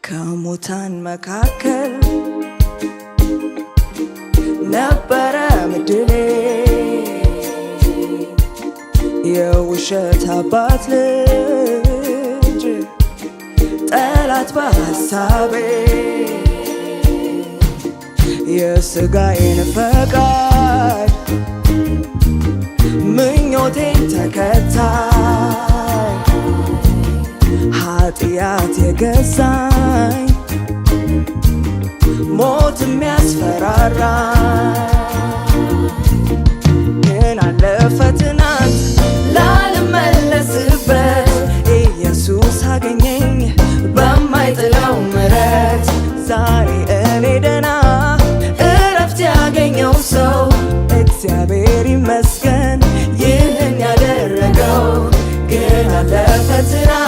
ከሙታን መካከል ነበረ ምድሌ የውሸት አባት ልጅ ጠላት በሐሳቤ የሥጋዬን ፈቃድ ምኞቴን ተከታይ ኃጢአት የገዛኝ ሞት የሚያስፈራራኝ ግን አለፈ ትናንት ላልመለስበት ኢየሱስ አገኘኝ በማይጥለው ምሕረት ዛሬ እኔ ደና እረፍት ያገኘው ሰው እግዚአብሔር ይመስገን ይህን ያደረገው ግን አለፈ ትናንት